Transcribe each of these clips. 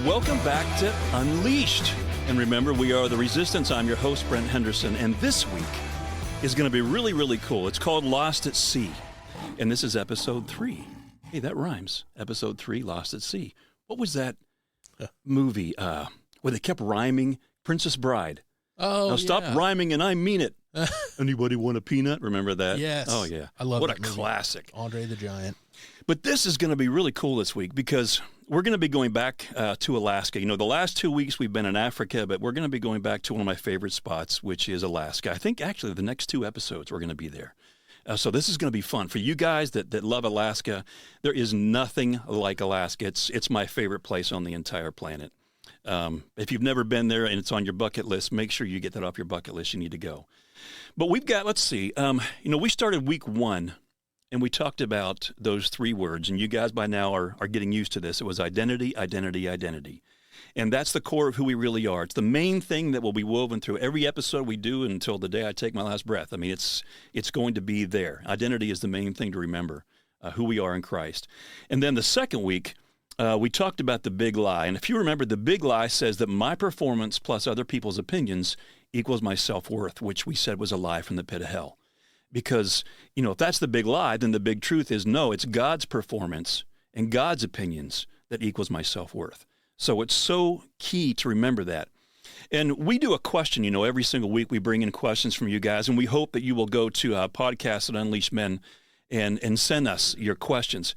welcome back to Unleashed. And remember, we are the Resistance. I'm your host, Brent Henderson, and this week is going to be really, really cool. It's called Lost at Sea, and this is episode 3. Hey, that rhymes. Episode 3, Lost at Sea. What was that movie where they kept rhyming? Princess Bride. Oh, now stop rhyming, and I mean it. Anybody want a peanut? Remember that? Yes. Oh, yeah. I love what that a movie. classic. Andre the Giant. But this is going to be really cool this week because we're going to be going back to Alaska. You know, the last 2 weeks we've been in Africa, but we're going to be going back to one of my favorite spots, which is Alaska. I think actually the next 2 episodes we're going to be there. So this is going to be fun. For you guys that love Alaska, there is nothing like Alaska. It's my favorite place on the entire planet. If you've never been there and it's on your bucket list, make sure you get that off your bucket list. You need to go. But we've got, let's see, we started week 1. And we talked about those 3 words, and you guys by now are getting used to this. It was identity, identity, identity. And that's the core of who we really are. It's the main thing that will be woven through every episode we do until the day I take my last breath. I mean, it's going to be there. Identity is the main thing to remember, who we are in Christ. And then the second week, we talked about the big lie. And if you remember, the big lie says that my performance plus other people's opinions equals my self-worth, which we said was a lie from the pit of hell. Because, if that's the big lie, then the big truth is no, it's God's performance and God's opinions that equals my self-worth. So it's so key to remember that. And we do a question, every single week we bring in questions from you guys, and we hope that you will go to podcast at Unleashed Men and send us your questions.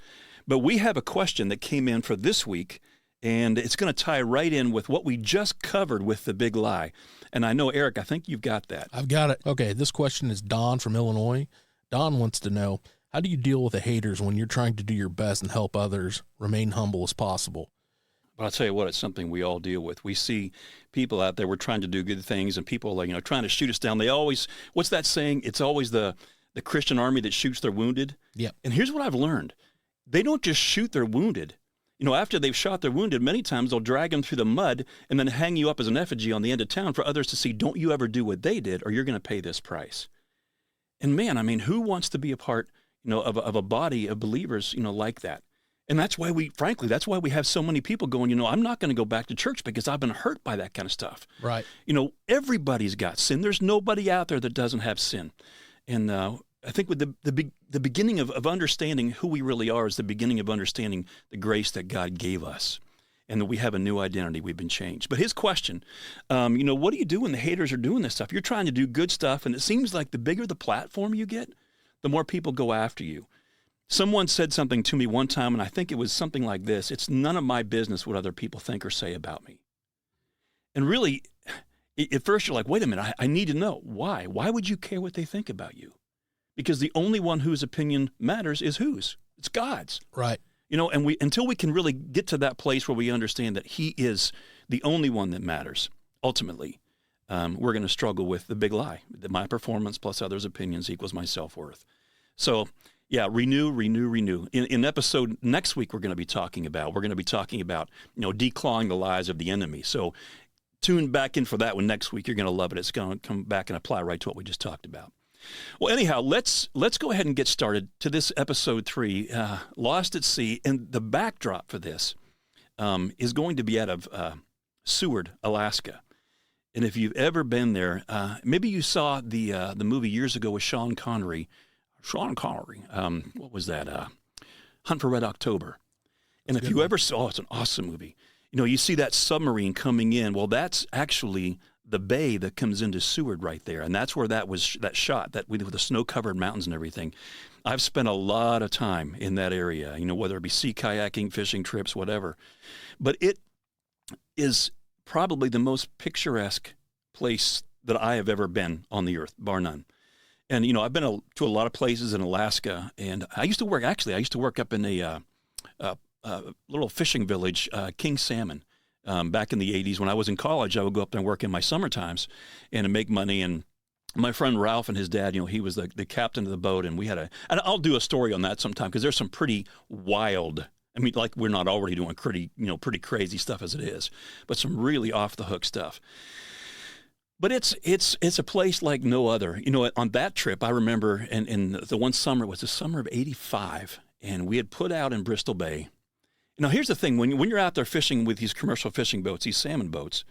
But we have a question that came in for this week, and it's going to tie right in with what we just covered with the big lie. And I know, Eric, I think you've got that. I've got it. Okay, this question is Don from Illinois. Don wants to know, how do you deal with the haters when you're trying to do your best and help others remain humble as possible? But I'll tell you what, it's something we all deal with. We see people out there, we're trying to do good things, and people are, trying to shoot us down. They always, what's that saying? It's always the Christian army that shoots their wounded. Yeah. And here's what I've learned. They don't just shoot their wounded. After they've shot their wounded, many times they'll drag them through the mud and then hang you up as an effigy on the end of town for others to see, don't you ever do what they did, or you're going to pay this price. And man, who wants to be a part, of a body of believers, like that? And that's why that's why we have so many people going, I'm not going to go back to church because I've been hurt by that kind of stuff. Right. Everybody's got sin. There's nobody out there that doesn't have sin. And, I think with the beginning of understanding who we really are is the beginning of understanding the grace that God gave us, and that we have a new identity. We've been changed. But his question, what do you do when the haters are doing this stuff? You're trying to do good stuff, and it seems like the bigger the platform you get, the more people go after you. Someone said something to me one time, and I think it was something like this: it's none of my business what other people think or say about me. And really, at first you're like, wait a minute, I need to know. Why? Why would you care what they think about you? Because the only one whose opinion matters is whose? It's God's. Right. And until we can really get to that place where we understand that he is the only one that matters, ultimately, we're going to struggle with the big lie, that my performance plus others' opinions equals my self-worth. So, yeah, renew. In episode next week, we're going to be talking about declawing the lies of the enemy. So tune back in for that one next week. You're going to love it. It's going to come back and apply right to what we just talked about. Well, anyhow, let's go ahead and get started to this episode 3, Lost at Sea, and the backdrop for this is going to be out of Seward, Alaska. And if you've ever been there, maybe you saw the movie years ago with Sean Connery. What was that? Hunt for Red October. And if you ever saw, it's an awesome movie. You see that submarine coming in. Well, that's actually the bay that comes into Seward right there. And that's where that shot, with the snow-covered mountains and everything. I've spent a lot of time in that area, whether it be sea kayaking, fishing trips, whatever. But it is probably the most picturesque place that I have ever been on the earth, bar none. And, I've been to a lot of places in Alaska, and I used to work up in a little fishing village, King Salmon. Back in the 80s, when I was in college, I would go up there and work in my summer times and make money. And my friend Ralph and his dad, he was the captain of the boat. And and I'll do a story on that sometime because there's some pretty wild, like we're not already doing pretty crazy stuff as it is, but some really off the hook stuff. But it's a place like no other. On that trip, I remember, and the one summer was the summer of '85, and we had put out in Bristol Bay. Now, here's the thing. When you're out there fishing with these commercial fishing boats, these salmon boats,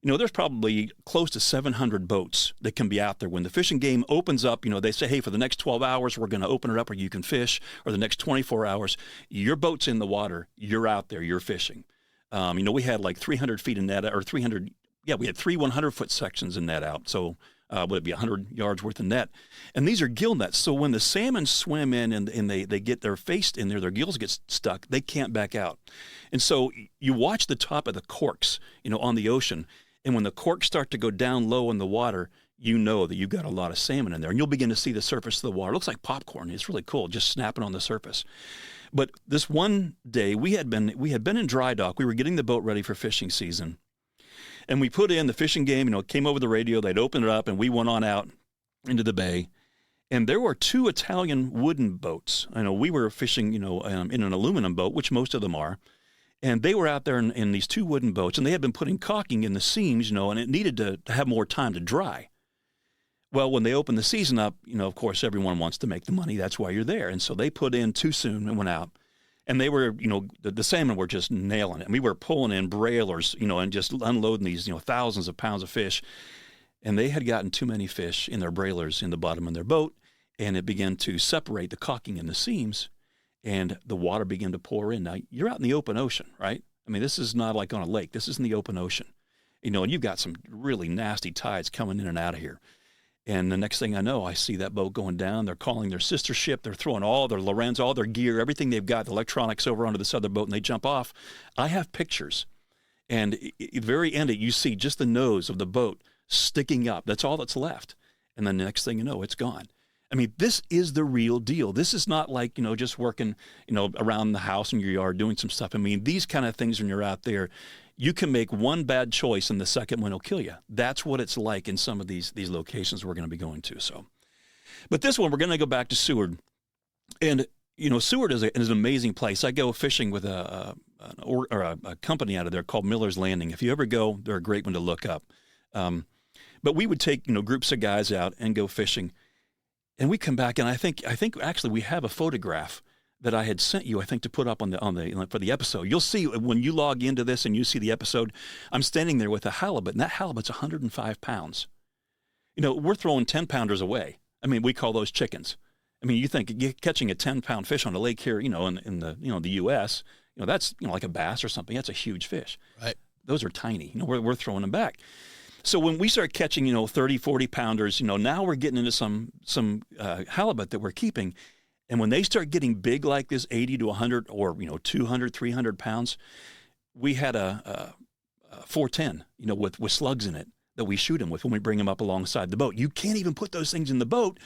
there's probably close to 700 boats that can be out there. When the fishing game opens up, they say, hey, for the next 12 hours, we're going to open it up where you can fish, or the next 24 hours, your boat's in the water, you're out there, you're fishing. We had like 300 feet of net, or 300, we had 3 100-foot sections in net out. So would it be 100 yards worth of net? And these are gill nets. So when the salmon swim in and they get their face in there, their gills get stuck, they can't back out. And so you watch the top of the corks, on the ocean. And when the corks start to go down low in the water, you know that you've got a lot of salmon in there. And you'll begin to see the surface of the water. It looks like popcorn. It's really cool, just snapping on the surface. But this one day, we had been in dry dock. We were getting the boat ready for fishing season. And we put in the fishing game, it came over the radio. They'd open it up, and we went on out into the bay. And there were 2 Italian wooden boats. We were fishing, in an aluminum boat, which most of them are. And they were out there in these 2 wooden boats, and they had been putting caulking in the seams, and it needed to have more time to dry. Well, when they opened the season up, of course, everyone wants to make the money. That's why you're there. And so they put in too soon and went out. And they were, the salmon were just nailing it. And we were pulling in brailers, and just unloading these, thousands of pounds of fish. And they had gotten too many fish in their brailers in the bottom of their boat, and it began to separate the caulking in the seams. And the water began to pour in. Now, you're out in the open ocean, right? I mean, this is not like on a lake. This is in the open ocean. And you've got some really nasty tides coming in and out of here. And the next thing I know, I see that boat going down. They're calling their sister ship. They're throwing all their Lorenz, all their gear, everything they've got, the electronics over onto this other boat, and they jump off. I have pictures. And at the very end, you see just the nose of the boat sticking up. That's all that's left. And then the next thing you know, it's gone. I mean, this is the real deal. This is not like, just working, around the house in your yard doing some stuff. I mean, these kind of things when you're out there, you can make one bad choice and the second one will kill you. That's what it's like in some of these locations we're going to be going to. So, but this one, we're going to go back to Seward. And, Seward is an amazing place. I go fishing with a company out of there called Miller's Landing. If you ever go, they're a great one to look up. But we would take, groups of guys out and go fishing. And we come back, and I think actually we have a photograph that I had sent you, I think, to put up on the for the episode. You'll see when you log into this and you see the episode, I'm standing there with a halibut, and that halibut's 105 pounds. We're throwing 10-pounders away. I mean, we call those chickens. I mean, you think catching a 10-pound fish on a lake here, in the the U.S., that's like a bass or something. That's a huge fish. Right. Those are tiny. We're throwing them back. So when we start catching, 30, 40 pounders, now we're getting into some halibut that we're keeping. And when they start getting big like this, 80 to 100 or, 200, 300 pounds, we had a 410, with slugs in it that we shoot them with when we bring them up alongside the boat. You can't even put those things in the boat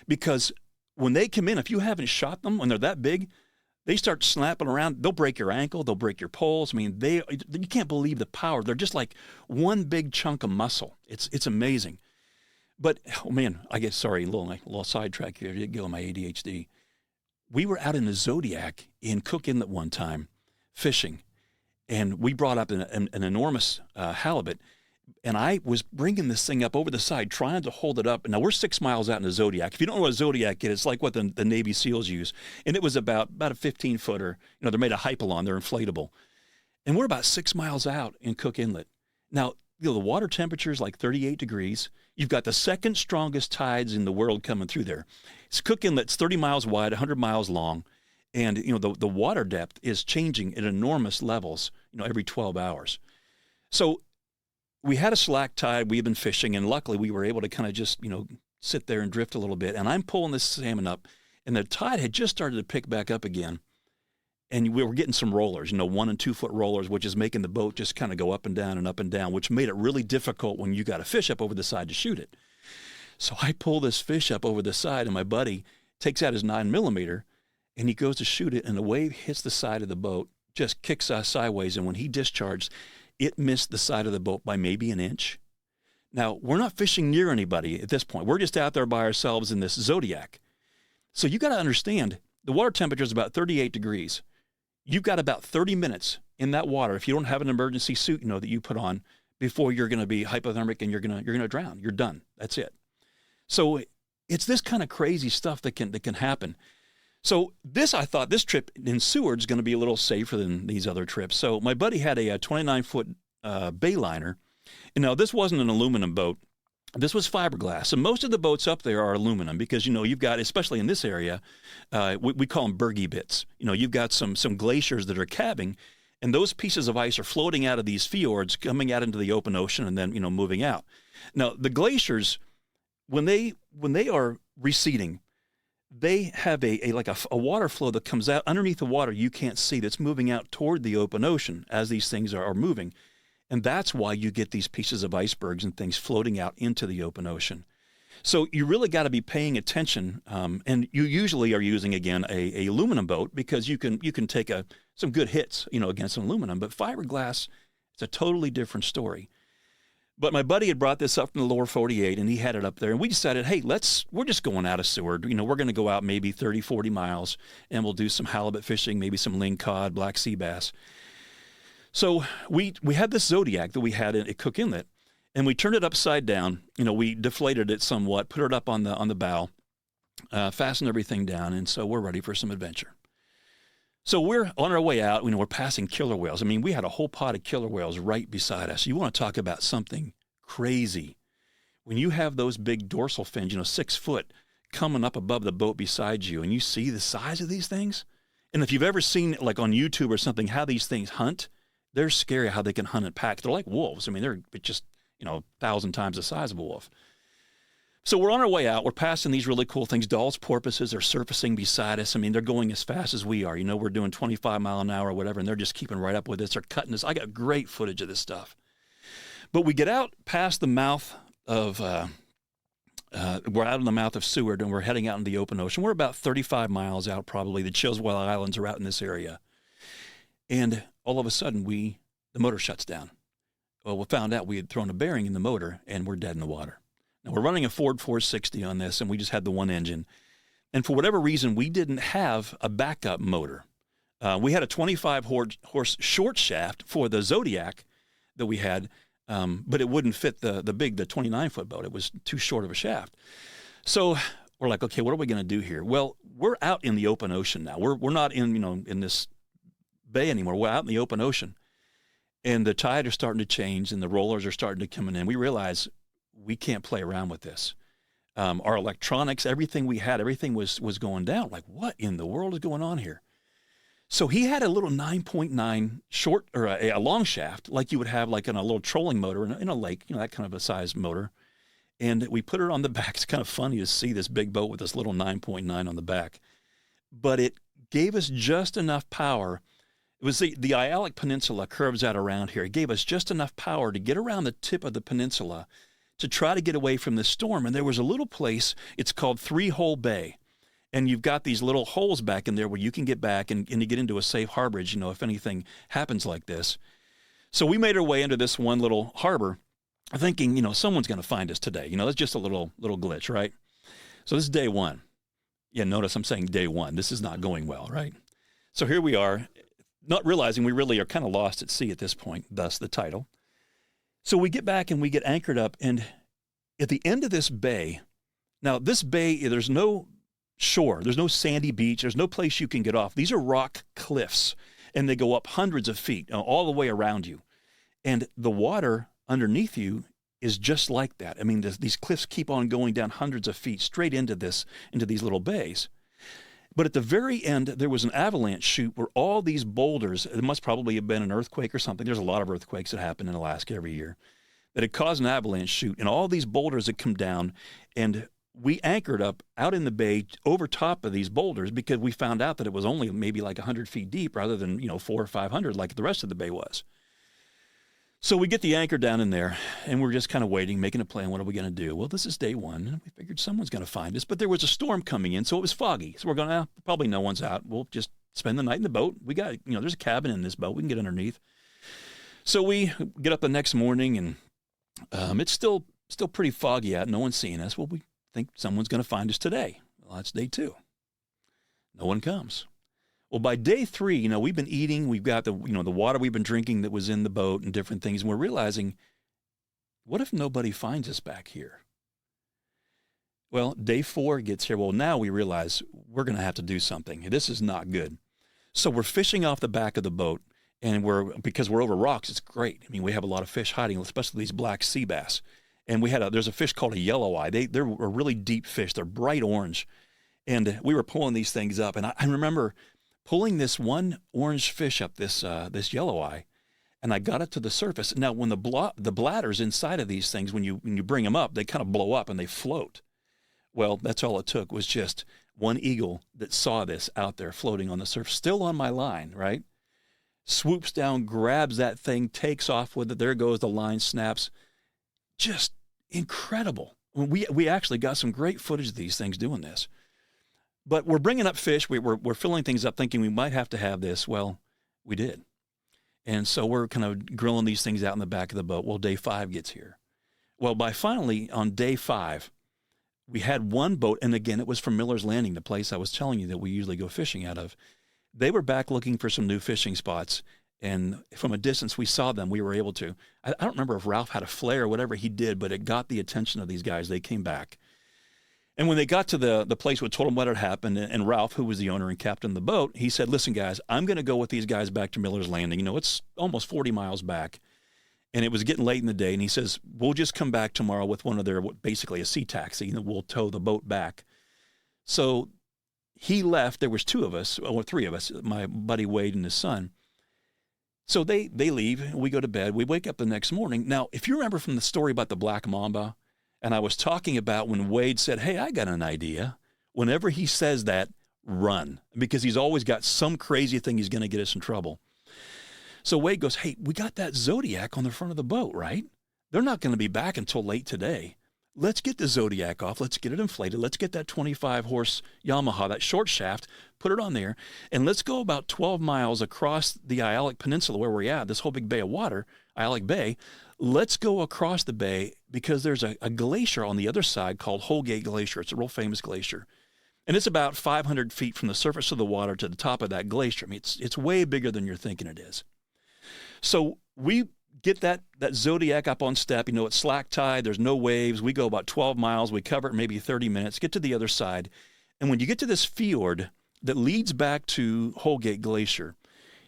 because when they come in, if you haven't shot them when they're that big, they start snapping around. They'll break your ankle. They'll break your poles. I mean, you can't believe the power. They're just like one big chunk of muscle. It's amazing. But, oh man, I get, sorry, a little sidetrack here. I did go on my ADHD. We were out in the Zodiac in Cook Inlet one time fishing, and we brought up an enormous halibut. And I was bringing this thing up over the side, trying to hold it up. And now we're 6 miles out in the Zodiac. If you don't know what a Zodiac is, it's like what the Navy SEALs use. And it was about a 15-footer. They're made of Hypalon. They're inflatable. And we're about 6 miles out in Cook Inlet. Now, the water temperature is like 38 degrees. You've got the second strongest tides in the world coming through there. Cook Inlet's 30 miles wide, 100 miles long. And, the water depth is changing at enormous levels, every 12 hours. So we had a slack tide. We've been fishing, and luckily we were able to kind of just, sit there and drift a little bit. And I'm pulling this salmon up, and the tide had just started to pick back up again. And we were getting some rollers, 1 and 2 foot rollers, which is making the boat just kind of go up and down, which made it really difficult when you got a fish up over the side to shoot it. So I pull this fish up over the side, and my buddy takes out his 9mm, and he goes to shoot it, and the wave hits the side of the boat, just kicks us sideways. And when he discharged, it missed the side of the boat by maybe an inch. Now, we're not fishing near anybody at this point. We're just out there by ourselves in this Zodiac. So you got to understand, the water temperature is about 38 degrees. You've got about 30 minutes in that water, if you don't have an emergency suit, that you put on, before you're going to be hypothermic and you're going to drown. You're done. That's it. So it's this kind of crazy stuff that can happen. So I thought this trip in Seward is going to be a little safer than these other trips. So my buddy had a 29-foot Bayliner. And now this wasn't an aluminum boat. This was fiberglass. And most of the boats up there are aluminum because, you've got, especially in this area, we call them bergy bits. You've got some glaciers that are calving, and those pieces of ice are floating out of these fjords, coming out into the open ocean, and then, moving out. Now, the glaciers, when they are receding, they have a water flow that comes out underneath the water you can't see that's moving out toward the open ocean as these things are moving. And that's why you get these pieces of icebergs and things floating out into the open ocean. So you really got to be paying attention, and you usually are using, again, a aluminum boat because you can take some good hits, against an aluminum. But fiberglass, it's a totally different story. But my buddy had brought this up from the lower 48, and he had it up there. And we decided, hey, we're just going out of Seward. We're going to go out maybe 30, 40 miles, and we'll do some halibut fishing, maybe some lingcod, black sea bass. So we had this Zodiac that we had at Cook Inlet, and we turned it upside down. We deflated it somewhat, put it up on the bow, fastened everything down, and so we're ready for some adventure. So we're on our way out. We're passing killer whales. I mean, we had a whole pod of killer whales right beside us. You want to talk about something crazy. When you have those big dorsal fins, 6 foot, coming up above the boat beside you, and you see the size of these things, and if you've ever seen, like on YouTube or something, how these things hunt, they're scary how they can hunt in packs. They're like wolves. I mean, they're just, 1,000 times the size of a wolf. So we're on our way out. We're passing these really cool things. Dahl's porpoises are surfacing beside us. I mean, they're going as fast as we are. We're doing 25 mile an hour or whatever, and they're just keeping right up with us. They're cutting us. I got great footage of this stuff. But we get out past the mouth of, we're out in the mouth of Seward, and we're heading out in the open ocean. We're about 35 miles out, probably. The Chilswell Islands are out in this area. And all of a sudden, the motor shuts down. Well, we found out we had thrown a bearing in the motor, and we're dead in the water. Now, we're running a Ford 460 on this, and we just had the one engine. And for whatever reason, we didn't have a backup motor. We had a 25-horse short shaft for the Zodiac that we had, but it wouldn't fit the 29-foot boat. It was too short of a shaft. So we're like, okay, what are we going to do here? Well, we're out in the open ocean now. We're not in this bay anymore. We're out in the open ocean, and the tide are starting to change, and the rollers are starting to come in. We realize we can't play around with this. Our electronics, everything we had, everything was going down. Like, what in the world is going on here? So he had a little 9.9 short, or a long shaft, like you would have like in a little trolling motor in a lake, that kind of a size motor. And we put it on the back. It's kind of funny to see this big boat with this little 9.9 on the back. But it gave us just enough power. It was the Aialik Peninsula curves out around here. It gave us just enough power to get around the tip of the peninsula to try to get away from this storm. And there was a little place, it's called Three-Hole Bay. And you've got these little holes back in there where you can get back and you get into a safe harborage, if anything happens like this. So we made our way into this one little harbor thinking, someone's going to find us today. It's just a little glitch, right? So this is day one. Yeah, notice I'm saying day one. This is not going well, right? So here we are, not realizing we really are kind of lost at sea at this point, thus the title. So we get back and we get anchored up, and at the end of this bay, now this bay, there's no shore, there's no sandy beach, there's no place you can get off. These are rock cliffs, and they go up hundreds of feet, all the way around you. And the water underneath you is just like that. I mean, these cliffs keep on going down hundreds of feet straight into these little bays. But at the very end, there was an avalanche chute where all these boulders, it must probably have been an earthquake or something. There's a lot of earthquakes that happen in Alaska every year, that had caused an avalanche chute. And all these boulders had come down, and we anchored up out in the bay over top of these boulders because we found out that it was only maybe like 100 feet deep rather than, 400 or 500 like the rest of the bay was. So we get the anchor down in there, and we're just kind of waiting, making a plan. What are we going to do? Well, this is day one, and we figured someone's going to find us. But there was a storm coming in, so it was foggy. So we're going to, probably no one's out. We'll just spend the night in the boat. We got, there's a cabin in this boat. We can get underneath. So we get up the next morning, and it's still pretty foggy out. No one's seeing us. Well, we think someone's going to find us today. Well, that's day two. No one comes. Well, by day three, we've been eating. We've got the water we've been drinking that was in the boat and different things. And we're realizing, what if nobody finds us back here? Well, day 4 gets here. Well, now we realize we're going to have to do something. This is not good. So we're fishing off the back of the boat, and because we're over rocks, it's great. I mean, we have a lot of fish hiding, especially these black sea bass. And there's a fish called a yellow eye. They're a really deep fish. They're bright orange. And we were pulling these things up. And I remember pulling this one orange fish up this yellow eye, and I got it to the surface. Now, when the bladders inside of these things, when you bring them up, they kind of blow up and they float. Well, that's all it took was just one eagle that saw this out there floating on the surface, still on my line, right? Swoops down, grabs that thing, takes off with it. There goes the line, snaps. Just incredible. We actually got some great footage of these things doing this. But we're bringing up fish. We're filling things up thinking we might have to have this. Well, we did. And so we're kind of grilling these things out in the back of the boat. Well, day 5 gets here. Well, finally, on day 5, we had one boat, and again, it was from Miller's Landing, the place I was telling you that we usually go fishing out of. They were back looking for some new fishing spots, and from a distance, we saw them. We were able to. I don't remember if Ralph had a flare or whatever he did, but it got the attention of these guys. They came back. And when they got to the place, we told them what had happened, and Ralph, who was the owner and captain of the boat, he said, listen, guys, I'm going to go with these guys back to Miller's Landing. You know, it's almost 40 miles back, and it was getting late in the day, and he says, we'll just come back tomorrow with one of their, basically a sea taxi, and we'll tow the boat back. So he left. There was 2 of us, or 3 of us, my buddy Wade and his son. So they leave. We go to bed. We wake up the next morning. Now, if you remember from the story about the black mamba, and I was talking about when Wade said, hey, I got an idea. Whenever he says that, run, because he's always got some crazy thing he's going to get us in trouble. So Wade goes, hey, we got that Zodiac on the front of the boat, right? They're not going to be back until late today. Let's get the Zodiac off. Let's get it inflated. Let's get that 25-horse Yamaha, that short shaft, put it on there, and let's go about 12 miles across the Aialik Peninsula where we're at, this whole big bay of water, Aialik Bay. Let's go across the bay because there's a glacier on the other side called Holgate Glacier. It's a real famous glacier. And it's about 500 feet from the surface of the water to the top of that glacier. I mean, it's way bigger than you're thinking it is. So we get that Zodiac up on step. You know, it's slack tide. There's no waves. We go about 12 miles. We cover it in maybe 30 minutes, get to the other side. And when you get to this fjord that leads back to Holgate Glacier,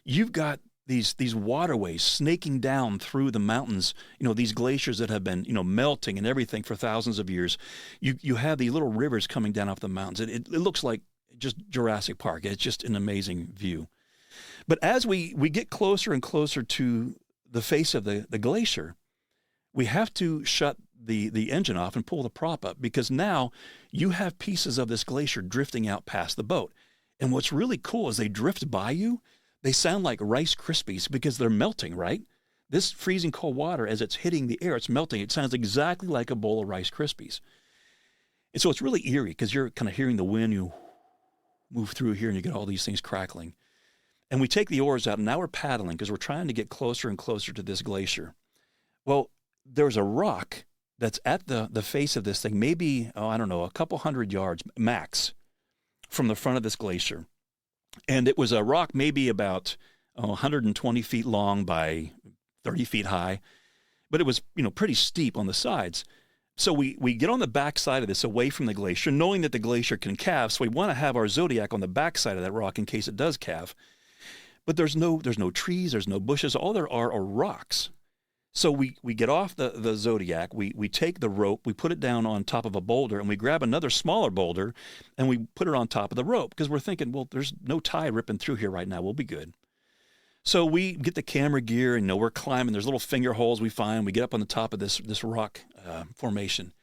you've got these waterways snaking down through the mountains, you know, these glaciers that have been, you know, melting and everything for thousands of years. You have these little rivers coming down off the mountains. It looks like just Jurassic Park. It's just an amazing view. But as we get closer and closer to the face of the glacier, we have to shut the engine off and pull the prop up because now you have pieces of this glacier drifting out past the boat. And what's really cool is they drift by you. They sound like Rice Krispies because they're melting, right? This freezing cold water, as it's hitting the air, it's melting. It sounds exactly like a bowl of Rice Krispies. And so it's really eerie because you're kind of hearing the wind. You move through here and you get all these things crackling. And we take the oars out, and now we're paddling because we're trying to get closer and closer to this glacier. Well, there's a rock that's at the face of this thing, maybe, a couple hundred yards max from the front of this glacier. And it was a rock maybe about 120 feet long by 30 feet high, but it was, pretty steep on the sides. So we get on the back side of this away from the glacier, knowing that the glacier can calve. So we want to have our Zodiac on the back side of that rock in case it does calve. But there's no trees, there's no bushes. All there are rocks. So we get off the Zodiac, we take the rope, we put it down on top of a boulder, and we grab another smaller boulder, and we put it on top of the rope, because we're thinking, well, there's no tide ripping through here right now, we'll be good. So we get the camera gear, and we're climbing, there's little finger holes we find, we get up on the top of this rock formation,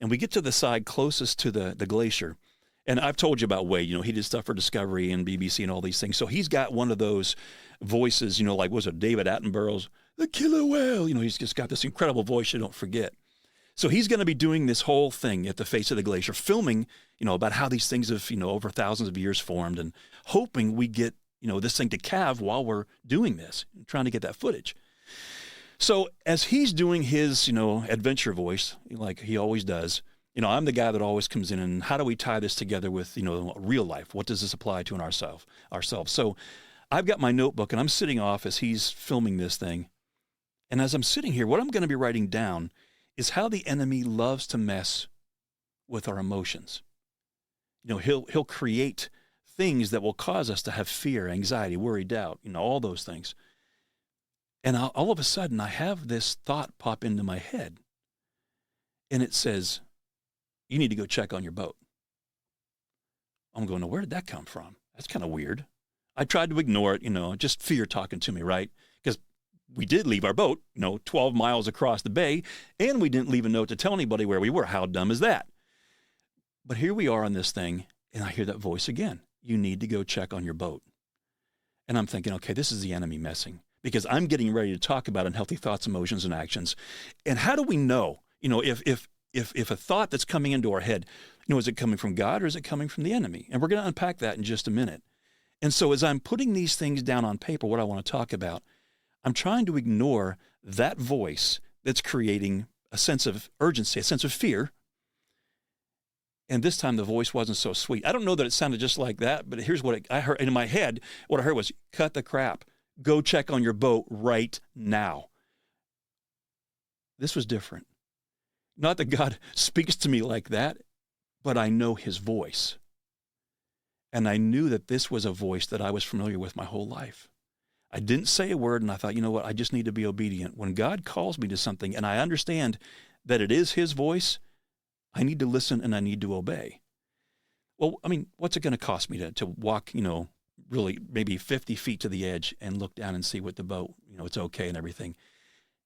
and we get to the side closest to the glacier. And I've told you about Wade, he did stuff for Discovery and BBC and all these things, so he's got one of those voices, like, was it David Attenborough's the killer whale? He's just got this incredible voice you don't forget. So he's going to be doing this whole thing at the face of the glacier, filming, about how these things have, over thousands of years formed, and hoping we get, this thing to calve while we're doing this, trying to get that footage. So as he's doing his, adventure voice, like he always does, I'm the guy that always comes in and how do we tie this together with, real life? What does this apply to in ourselves? So I've got my notebook and I'm sitting off as he's filming this thing. And as I'm sitting here, what I'm going to be writing down is how the enemy loves to mess with our emotions. He'll create things that will cause us to have fear, anxiety, worry, doubt, all those things. And all of a sudden, I have this thought pop into my head, and it says, you need to go check on your boat. I'm going, where did that come from? That's kind of weird. I tried to ignore it, just fear talking to me, right? Because we did leave our boat, 12 miles across the bay, and we didn't leave a note to tell anybody where we were. How dumb is that? But here we are on this thing, and I hear that voice again. You need to go check on your boat. And I'm thinking, okay, this is the enemy messing, because I'm getting ready to talk about unhealthy thoughts, emotions, and actions. And how do we know, if a thought that's coming into our head, is it coming from God or is it coming from the enemy? And we're going to unpack that in just a minute. And so as I'm putting these things down on paper, what I want to talk about, I'm trying to ignore that voice that's creating a sense of urgency, a sense of fear. And this time the voice wasn't so sweet. I don't know that it sounded just like that, but here's what I heard in my head. What I heard was, cut the crap. Go check on your boat right now. This was different. Not that God speaks to me like that, but I know his voice. And I knew that this was a voice that I was familiar with my whole life. I didn't say a word, and I thought, you know what, I just need to be obedient. When God calls me to something, and I understand that it is his voice, I need to listen and I need to obey. Well, what's it going to cost me to walk, really maybe 50 feet to the edge and look down and see what the boat, it's okay and everything.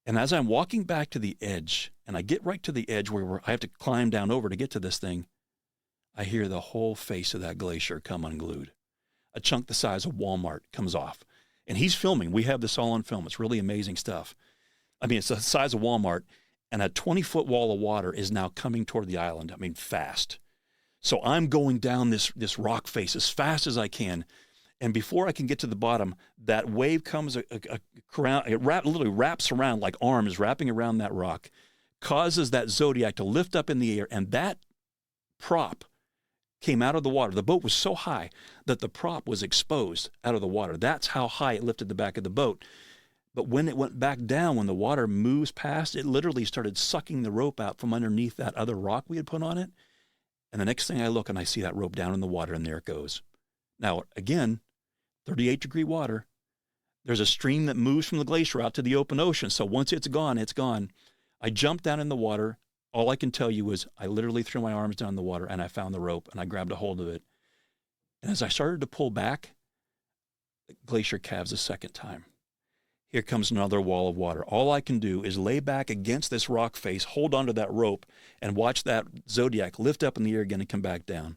And as I'm walking back to the edge, and I get right to the edge where I have to climb down over to get to this thing, I hear the whole face of that glacier come unglued. A chunk the size of Walmart comes off. And he's filming. We have this all on film. It's really amazing stuff. It's the size of Walmart, and a 20-foot wall of water is now coming toward the island. fast. So I'm going down this rock face as fast as I can. And before I can get to the bottom, that wave comes around. It literally wraps around like arms wrapping around that rock, causes that Zodiac to lift up in the air, and that prop came out of the water. The boat was so high that the prop was exposed out of the water. That's how high it lifted the back of the boat. But when it went back down, when the water moves past, it literally started sucking the rope out from underneath that other rock we had put on it. And the next thing I look, and I see that rope down in the water, and there it goes. Now, again, 38-degree water. There's a stream that moves from the glacier out to the open ocean. So once it's gone, it's gone. I jumped down in the water. All I can tell you is I literally threw my arms down in the water, and I found the rope, and I grabbed a hold of it. And as I started to pull back, the glacier calves a second time. Here comes another wall of water. All I can do is lay back against this rock face, hold onto that rope, and watch that Zodiac lift up in the air again and come back down.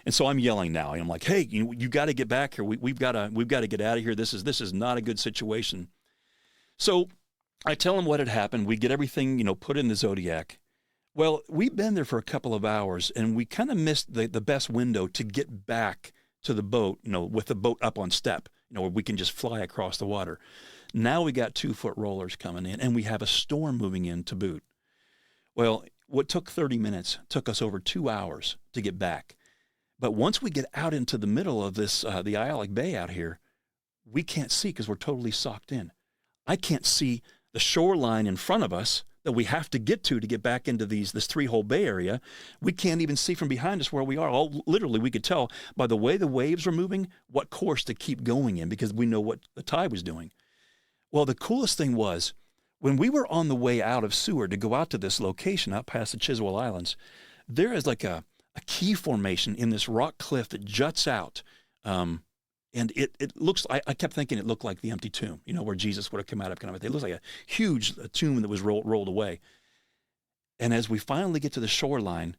And so I'm yelling now. And I'm like, hey, you got to get back here. We've got to get out of here. This is not a good situation. So I tell him what had happened. We get everything, put in the Zodiac. Well, we've been there for a couple of hours, and we kind of missed the best window to get back to the boat, with the boat up on step, where we can just fly across the water. Now we got 2-foot rollers coming in, and we have a storm moving in to boot. Well, what took 30 minutes took us over 2 hours to get back. But once we get out into the middle of this, the Aialik Bay out here, we can't see because we're totally socked in. I can't see the shoreline in front of us that we have to get back into this 3-hole bay area. We can't even see from behind us where we are. Literally, we could tell by the way the waves were moving what course to keep going in because we know what the tide was doing. Well, the coolest thing was when we were on the way out of Seward to go out to this location out past the Chiswell Islands, there is like a key formation in this rock cliff that juts out. And it looks, I kept thinking it looked like the empty tomb, where Jesus would have come out of. It looks like a huge tomb that was rolled away. And as we finally get to the shoreline,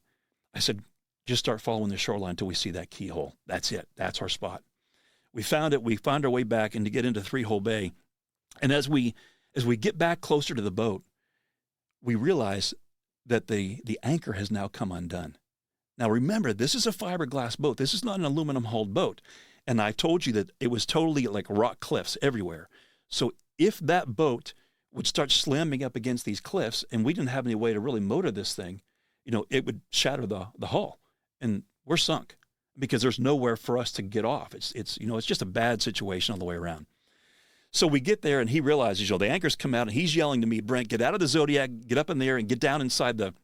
I said, just start following the shoreline until we see that keyhole. That's it. That's our spot. We found it. We found our way back and to get into 3-hole bay. And as we get back closer to the boat, we realize that the anchor has now come undone. Now remember, this is a fiberglass boat. This is not an aluminum hulled boat. And I told you that it was totally like rock cliffs everywhere. So if that boat would start slamming up against these cliffs and we didn't have any way to really motor this thing, it would shatter the hull. And we're sunk because there's nowhere for us to get off. It's just a bad situation all the way around. So we get there and he realizes, the anchors come out and he's yelling to me, Brent, get out of the Zodiac, get up in there and get down inside the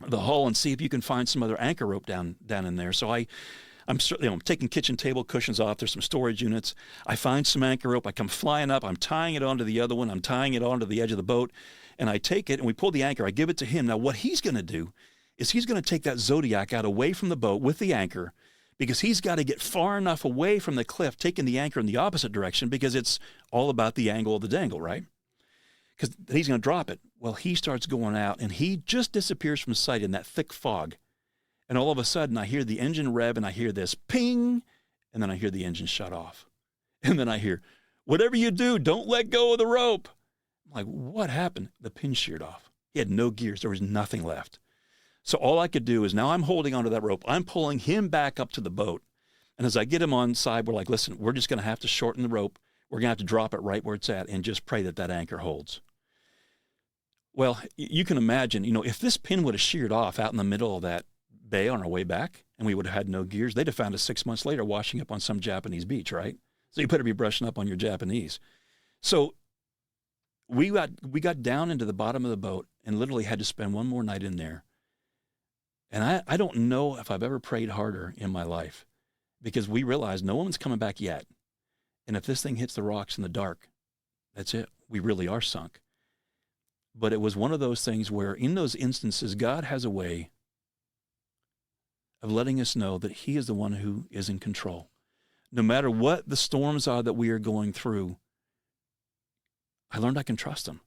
the hull and see if you can find some other anchor rope down in there. So I'm taking kitchen table cushions off. There's some storage units. I find some anchor rope. I come flying up. I'm tying it onto the other one. I'm tying it onto the edge of the boat, and I take it and we pull the anchor. I give it to him. Now what he's going to do is he's going to take that Zodiac out away from the boat with the anchor, because he's got to get far enough away from the cliff, taking the anchor in the opposite direction, because it's all about the angle of the dangle, right? Because he's going to drop it. Well, he starts going out, and he just disappears from sight in that thick fog. And all of a sudden, I hear the engine rev, and I hear this ping, and then I hear the engine shut off. And then I hear, whatever you do, don't let go of the rope. I'm like, what happened? The pin sheared off. He had no gears. There was nothing left. So all I could do is, now I'm holding onto that rope. I'm pulling him back up to the boat. And as I get him on side, we're like, listen, we're just going to have to shorten the rope. We're going to have to drop it right where it's at and just pray that that anchor holds. Well, you can imagine, if this pin would have sheared off out in the middle of that bay on our way back, and we would have had no gears, they'd have found us 6 months later washing up on some Japanese beach, right? So you better be brushing up on your Japanese. So we got down into the bottom of the boat and literally had to spend one more night in there. And I don't know if I've ever prayed harder in my life, because we realized no one's coming back yet. And if this thing hits the rocks in the dark, that's it. We really are sunk. But it was one of those things where in those instances, God has a way of letting us know that he is the one who is in control. No matter what the storms are that we are going through, I learned I can trust him.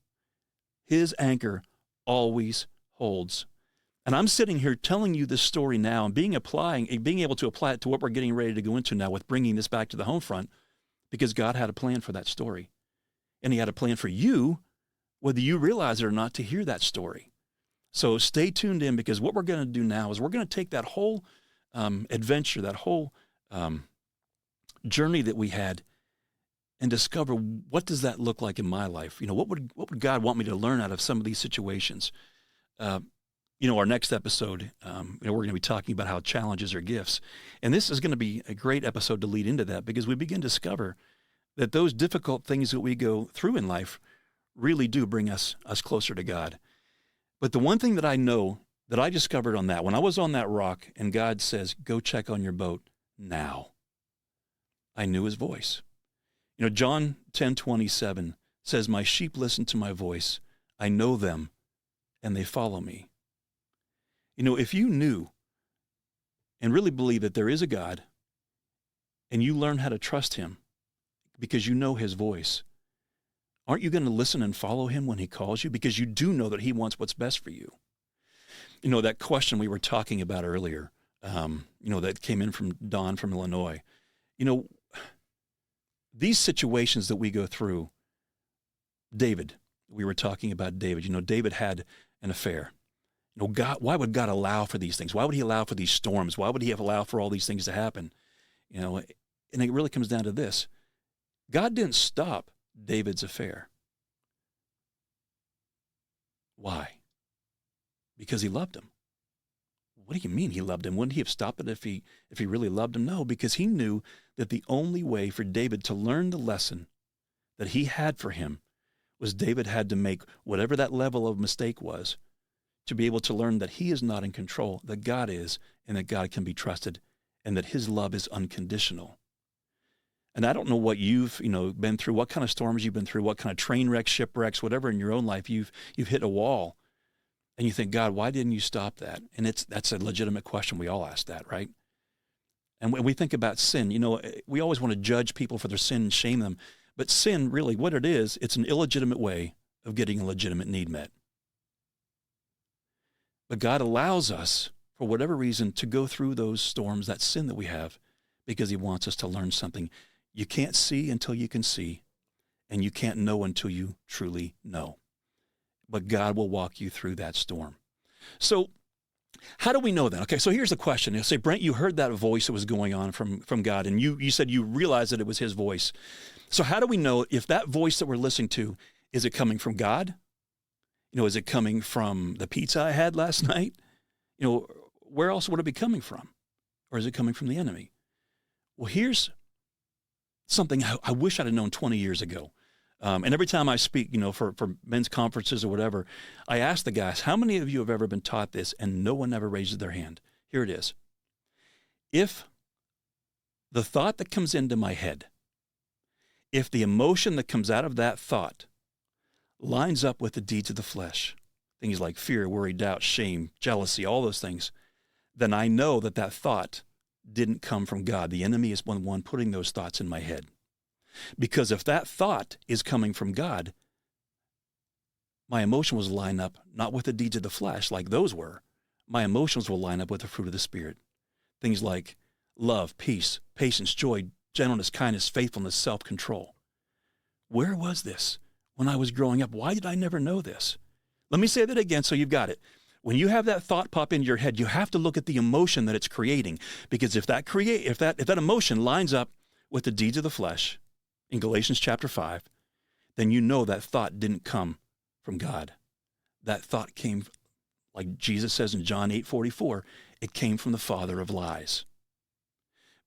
His anchor always holds. And I'm sitting here telling you this story now and being able to apply it to what we're getting ready to go into now with bringing this back to the home front, because God had a plan for that story. And he had a plan for you, whether you realize it or not, to hear that story. So stay tuned in, because what we're going to do now is we're going to take that whole adventure, that whole journey that we had, and discover, what does that look like in my life? What would God want me to learn out of some of these situations? Our next episode, we're going to be talking about how challenges are gifts. And this is going to be a great episode to lead into that, because we begin to discover that those difficult things that we go through in life really do bring us closer to God. But the one thing that I know that I discovered on that, when I was on that rock and God says, go check on your boat now, I knew his voice. John 10:27 says, my sheep listen to my voice. I know them and they follow me. If you knew and really believe that there is a God, and you learn how to trust him because you know his voice, aren't you going to listen and follow him when he calls you? Because you do know that he wants what's best for you. That question we were talking about earlier, that came in from Don from Illinois. These situations that we go through, David, we were talking about David. David had an affair. God, why would God allow for these things? Why would he allow for these storms? Why would he allow for all these things to happen? And it really comes down to this. God didn't stop David's affair. Why? Because he loved him. What do you mean he loved him? Wouldn't he have stopped it if he really loved him? No, because he knew that the only way for David to learn the lesson that he had for him was David had to make whatever that level of mistake was, to be able to learn that he is not in control, that God is, and that God can be trusted, and that his love is unconditional. And I don't know what you've been through, what kind of storms you've been through, what kind of train wrecks, shipwrecks, whatever in your own life you've hit a wall, and you think, God, why didn't you stop that? And that's a legitimate question. We all ask that, right? And when we think about sin, we always want to judge people for their sin and shame them. But sin, really, what it is, it's an illegitimate way of getting a legitimate need met. But God allows us, for whatever reason, to go through those storms, that sin that we have, because he wants us to learn something. You can't see until you can see, and you can't know until you truly know. But God will walk you through that storm. So how do we know that? Okay, so here's the question. You'll say, Brent, you heard that voice that was going on from God, and you said you realized that it was his voice. So how do we know if that voice that we're listening to, is it coming from God? Is it coming from the pizza I had last night? Where else would it be coming from? Or is it coming from the enemy? Well, here's something I wish I'd have known 20 years ago. And every time I speak, for men's conferences or whatever, I ask the guys, how many of you have ever been taught this? And no one ever raises their hand. Here it is. If the thought that comes into my head, if the emotion that comes out of that thought lines up with the deeds of the flesh, things like fear, worry, doubt, shame, jealousy, all those things, then I know that that thought didn't come from God. The enemy is the one putting those thoughts in my head. Because if that thought is coming from God, my emotions will line up not with the deeds of the flesh like those were. My emotions will line up with the fruit of the Spirit. Things like love, peace, patience, joy, gentleness, kindness, faithfulness, self-control. Where was this when I was growing up? Why did I never know this? Let me say that again so you've got it. When you have that thought pop into your head, you have to look at the emotion that it's creating. Because if that emotion lines up with the deeds of the flesh in Galatians chapter 5, then you know that thought didn't come from God. That thought came, like Jesus says in John 8:44, it came from the father of lies.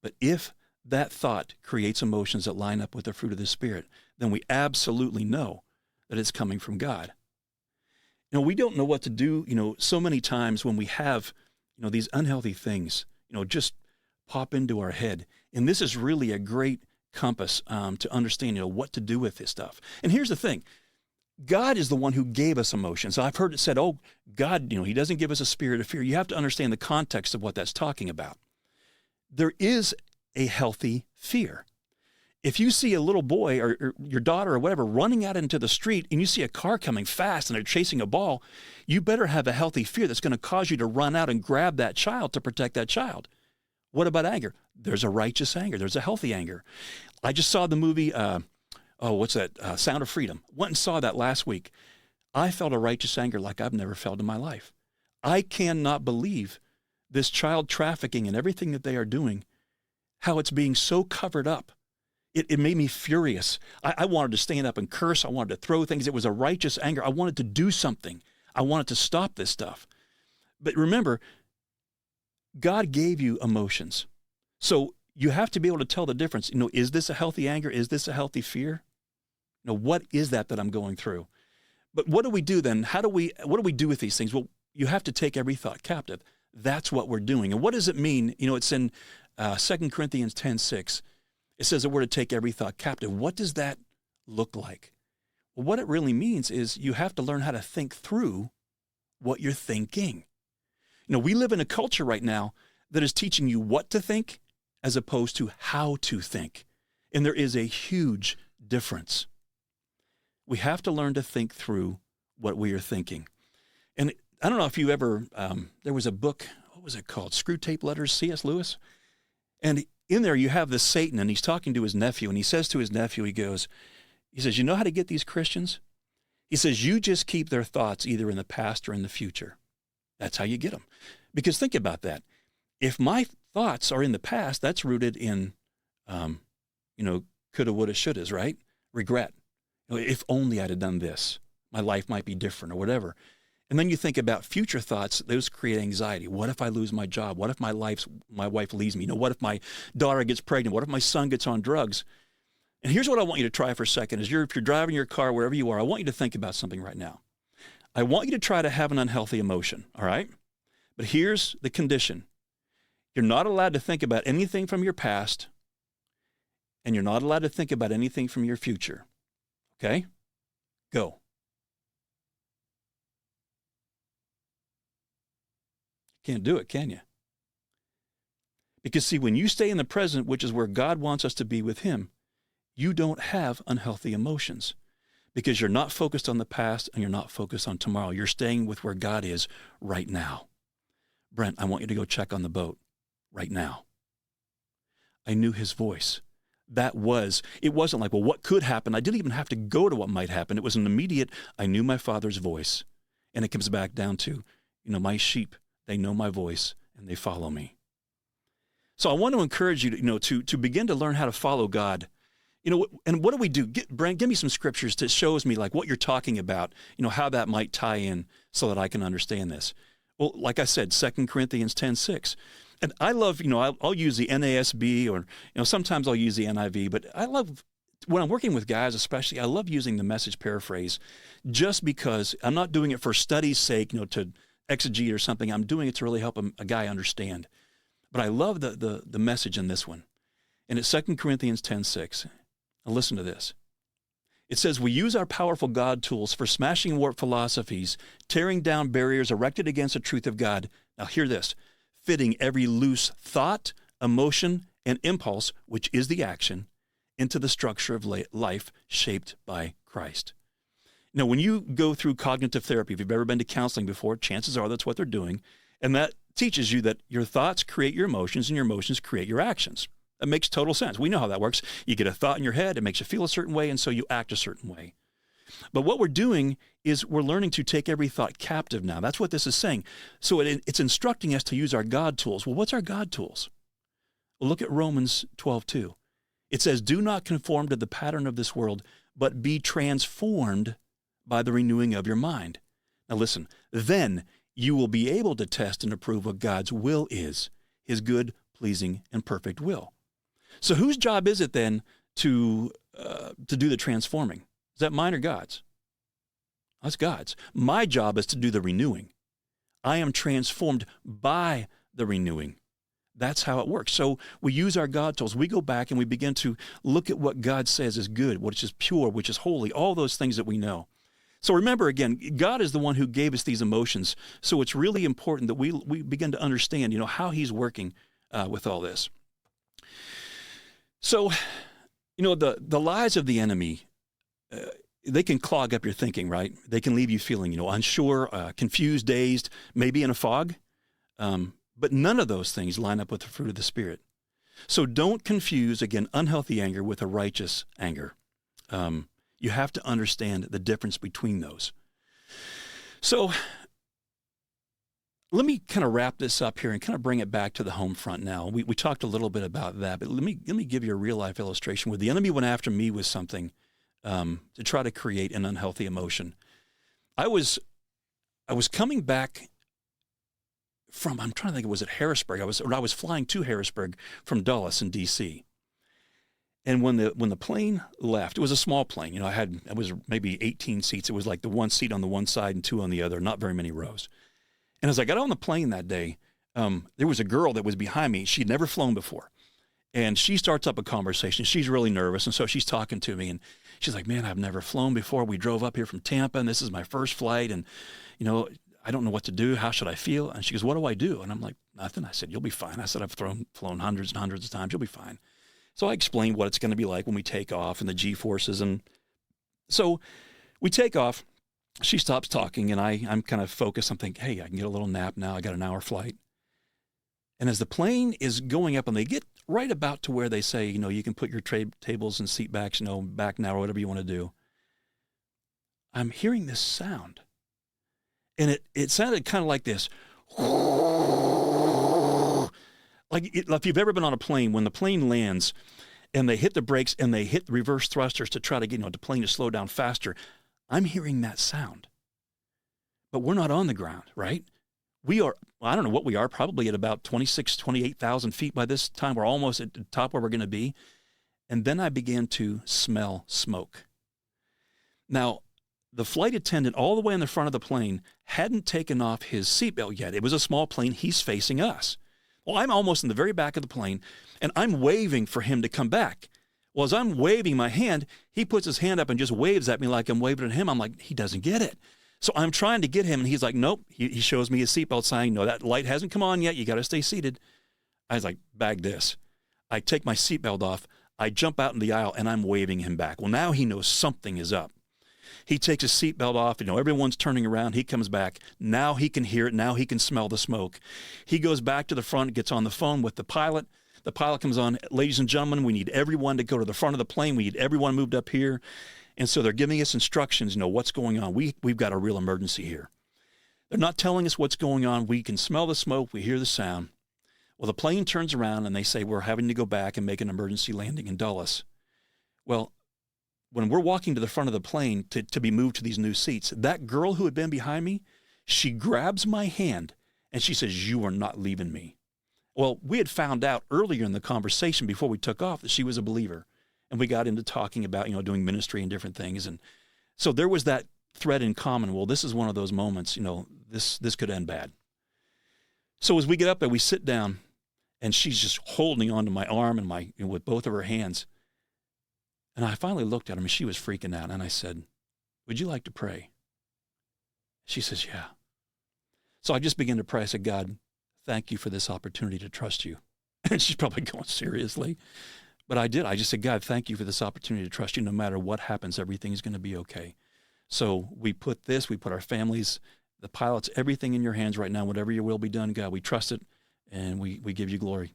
But if that thought creates emotions that line up with the fruit of the Spirit, then we absolutely know that it's coming from God. We don't know what to do, so many times when we have, these unhealthy things, just pop into our head. And this is really a great compass to understand, what to do with this stuff. And here's the thing. God is the one who gave us emotions. I've heard it said, oh, God, he doesn't give us a spirit of fear. You have to understand the context of what that's talking about. There is a healthy fear. If you see a little boy or your daughter or whatever running out into the street and you see a car coming fast and they're chasing a ball, you better have a healthy fear that's going to cause you to run out and grab that child to protect that child. What about anger? There's a righteous anger. There's a healthy anger. I just saw the movie, Sound of Freedom. Went and saw that last week. I felt a righteous anger like I've never felt in my life. I cannot believe this child trafficking and everything that they are doing, how it's being so covered up. It made me furious. I wanted to stand up and curse. I wanted to throw things. It was a righteous anger. I wanted to do something. I wanted to stop this stuff. But remember, God gave you emotions. So you have to be able to tell the difference. Is this a healthy anger? Is this a healthy fear? What is that I'm going through? But what do we do then? What do we do with these things? Well, you have to take every thought captive. That's what we're doing. And what does it mean? It's in 2 Corinthians 10:6. It says that we're to take every thought captive. What does that look like? Well, what it really means is you have to learn how to think through what you're thinking. We live in a culture right now that is teaching you what to think as opposed to how to think. And there is a huge difference. We have to learn to think through what we are thinking. And I don't know if you ever, there was a book, what was it called? Screw Tape Letters, C.S. Lewis. And in there you have this Satan, and he's talking to his nephew, and he says to his nephew, he says, you know how to get these Christians? He says, you just keep their thoughts either in the past or in the future. That's how you get them. Because think about that. If my thoughts are in the past, that's rooted in, coulda, woulda, shouldas, right? Regret. If only I'd have done this, my life might be different or whatever. And then you think about future thoughts, those create anxiety. What if I lose my job? What if my wife leaves me? What if my daughter gets pregnant? What if my son gets on drugs? And here's what I want you to try for a second. If you're driving your car, wherever you are, I want you to think about something right now. I want you to try to have an unhealthy emotion, all right? But here's the condition. You're not allowed to think about anything from your past, and you're not allowed to think about anything from your future. Okay? Go. Can't do it, can you? Because see, when you stay in the present, which is where God wants us to be with him, you don't have unhealthy emotions because you're not focused on the past and you're not focused on tomorrow. You're staying with where God is right now. Brent, I want you to go check on the boat right now. I knew his voice. It wasn't like, well, what could happen? I didn't even have to go to what might happen. It was an immediate, I knew my Father's voice. And it comes back down to, my sheep, they know my voice and they follow me. So I want to encourage you to begin to learn how to follow God. And what do we do? Brent, give me some scriptures that shows me like what you're talking about, how that might tie in so that I can understand this. Well, like I said, 2 Corinthians 10:6. And I love, I'll use the NASB or, sometimes I'll use the NIV, but I love when I'm working with guys, especially, I love using the Message paraphrase just because I'm not doing it for study's sake, to exegete or something. I'm doing it to really help a guy understand. But I love the Message in this one. And it's 2 Corinthians 10:6. Now listen to this. It says, we use our powerful God tools for smashing warped philosophies, tearing down barriers erected against the truth of God. Now hear this, fitting every loose thought, emotion, and impulse, which is the action, into the structure of life shaped by Christ. Now, when you go through cognitive therapy, if you've ever been to counseling before, chances are that's what they're doing. And that teaches you that your thoughts create your emotions and your emotions create your actions. That makes total sense. We know how that works. You get a thought in your head, it makes you feel a certain way, and so you act a certain way. But what we're doing is we're learning to take every thought captive now. That's what this is saying. So it's instructing us to use our God tools. Well, what's our God tools? Well, look at Romans 12:2. It says, do not conform to the pattern of this world, but be transformed by the renewing of your mind. Now listen, then you will be able to test and approve what God's will is, his good, pleasing, and perfect will. So whose job is it then to do the transforming? Is that mine or God's? That's God's. My job is to do the renewing. I am transformed by the renewing. That's how it works. So we use our God tools. We go back and we begin to look at what God says is good, which is pure, which is holy, all those things that we know. So remember, again, God is the one who gave us these emotions. So it's really important that we begin to understand, how he's working with all this. So, the lies of the enemy, they can clog up your thinking, right? They can leave you feeling, unsure, confused, dazed, maybe in a fog. But none of those things line up with the fruit of the Spirit. So don't confuse, again, unhealthy anger with a righteous anger. You have to understand the difference between those. So let me kind of wrap this up here and kind of bring it back to the home front now. We talked a little bit about that, but let me give you a real-life illustration where the enemy went after me with something to try to create an unhealthy emotion. I was coming back from, I'm trying to think, was it Harrisburg? I was flying to Harrisburg from Dulles in D.C. And when the plane left, it was a small plane. It was maybe 18 seats. It was like the one seat on the one side and two on the other, not very many rows. And as I got on the plane that day, there was a girl that was behind me. She'd never flown before. And she starts up a conversation. She's really nervous, and so she's talking to me. And she's like, man, I've never flown before. We drove up here from Tampa, and this is my first flight. And, I don't know what to do. How should I feel? And she goes, what do I do? And I'm like, nothing. I said, you'll be fine. I said, I've flown hundreds and hundreds of times. You'll be fine. So I explained what it's going to be like when we take off and the G-forces. And so we take off. She stops talking, and I'm kind of focused. I'm thinking, hey, I can get a little nap now. I got an hour flight. And as the plane is going up, and they get right about to where they say, you can put your tables and seat backs, back now or whatever you want to do, I'm hearing this sound. And it sounded kind of like this. Like if you've ever been on a plane, when the plane lands and they hit the brakes and they hit the reverse thrusters to try to get the plane to slow down faster, I'm hearing that sound. But we're not on the ground, right? We are, I don't know what we are, probably at about 28,000 feet by this time. We're almost at the top where we're going to be. And then I began to smell smoke. Now, the flight attendant all the way in the front of the plane hadn't taken off his seatbelt yet. It was a small plane. He's facing us. Well, I'm almost in the very back of the plane, and I'm waving for him to come back. Well, as I'm waving my hand, he puts his hand up and just waves at me like I'm waving at him. I'm like, he doesn't get it. So I'm trying to get him, and he's like, nope. He shows me his seatbelt sign. No, that light hasn't come on yet. You got to stay seated. I was like, bag this. I take my seatbelt off. I jump out in the aisle, and I'm waving him back. Well, now he knows something is up. He takes his seatbelt off. Everyone's turning around. He comes back. Now he can hear it. Now he can smell the smoke. He goes back to the front, gets on the phone with the pilot. The pilot comes on, ladies and gentlemen, we need everyone to go to the front of the plane. We need everyone moved up here. And so they're giving us instructions, what's going on. We've got a real emergency here. They're not telling us what's going on. We can smell the smoke. We hear the sound. Well, the plane turns around and they say, we're having to go back and make an emergency landing in Dulles. Well, when we're walking to the front of the plane to be moved to these new seats, that girl who had been behind me, she grabs my hand and she says, you are not leaving me. Well, we had found out earlier in the conversation before we took off that she was a believer. And we got into talking about, doing ministry and different things. And so there was that thread in common. Well, this is one of those moments, this could end bad. So as we get up there, we sit down, and she's just holding onto my arm and with both of her hands. And I finally looked at her, and she was freaking out. And I said, would you like to pray? She says, yeah. So I just began to pray. I said, God, thank you for this opportunity to trust you. And she's probably going, seriously? But I did. I just said, God, thank you for this opportunity to trust you. No matter what happens, everything's going to be okay. So we put our families, the pilots, everything in your hands right now. Whatever your will be done, God, we trust it, and we give you glory.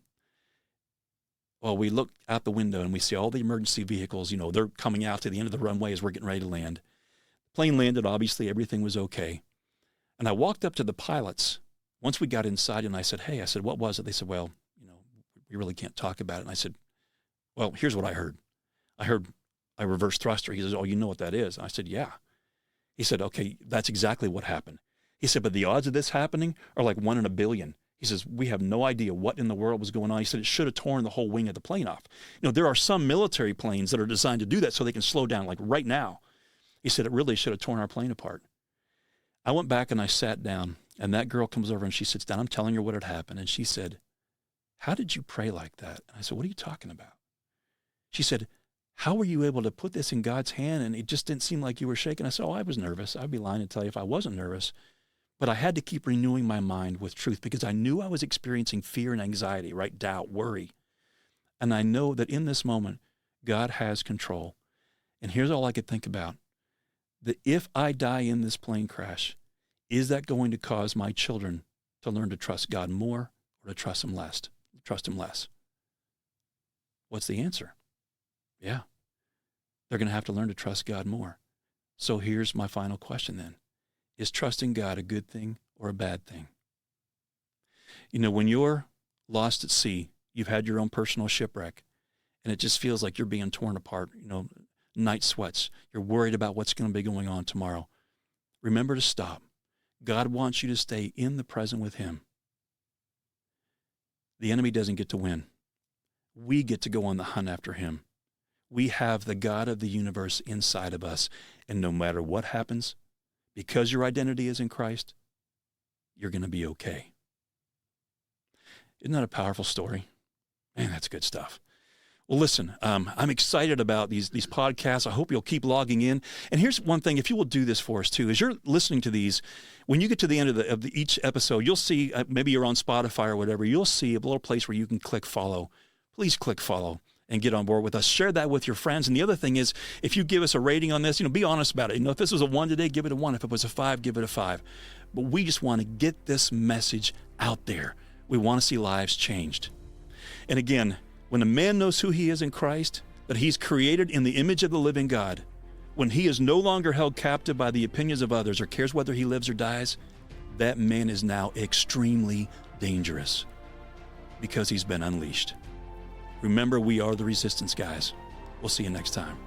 Well, we look out the window, and we see all the emergency vehicles. They're coming out to the end of the runway as we're getting ready to land. The plane landed. Obviously, everything was okay. And I walked up to the pilots once we got inside, and I said, hey, what was it? They said, well, we really can't talk about it. And I said, well, here's what I heard. I heard a reverse thruster. He says, oh, you know what that is? I said, yeah. He said, okay, that's exactly what happened. He said, but the odds of this happening are like 1 in a billion. He says, we have no idea what in the world was going on. He said, it should have torn the whole wing of the plane off. There are some military planes that are designed to do that so they can slow down, like right now. He said, it really should have torn our plane apart. I went back and I sat down, and that girl comes over and she sits down. I'm telling her what had happened. And she said, how did you pray like that? And I said, what are you talking about? She said, how were you able to put this in God's hand? And it just didn't seem like you were shaking. I said, oh, I was nervous. I'd be lying to tell you if I wasn't nervous. But I had to keep renewing my mind with truth because I knew I was experiencing fear and anxiety, right? Doubt, worry. And I know that in this moment, God has control. And here's all I could think about. That if I die in this plane crash, is that going to cause my children to learn to trust God more or to trust him less? What's the answer? Yeah. They're going to have to learn to trust God more. So here's my final question then. Is trusting God a good thing or a bad thing? When you're lost at sea, you've had your own personal shipwreck, and it just feels like you're being torn apart, night sweats. You're worried about what's going to be going on tomorrow. Remember to stop. God wants you to stay in the present with him. The enemy doesn't get to win. We get to go on the hunt after him. We have the God of the universe inside of us, and no matter what happens, because your identity is in Christ, you're going to be okay. Isn't that a powerful story? Man, that's good stuff. Well, listen, I'm excited about these podcasts. I hope you'll keep logging in. And here's one thing, if you will do this for us too, as you're listening to these, when you get to the end of each episode, you'll see, maybe you're on Spotify or whatever, you'll see a little place where you can click follow. Please click follow and get on board with us. Share that with your friends. And the other thing is, if you give us a rating on this, be honest about it. If this was a 1 today, give it a 1. If it was a 5, give it a 5. But we just want to get this message out there. We want to see lives changed. And again, when a man knows who he is in Christ, that he's created in the image of the living God, when he is no longer held captive by the opinions of others or cares whether he lives or dies, that man is now extremely dangerous because he's been unleashed. Remember, we are the resistance guys. We'll see you next time.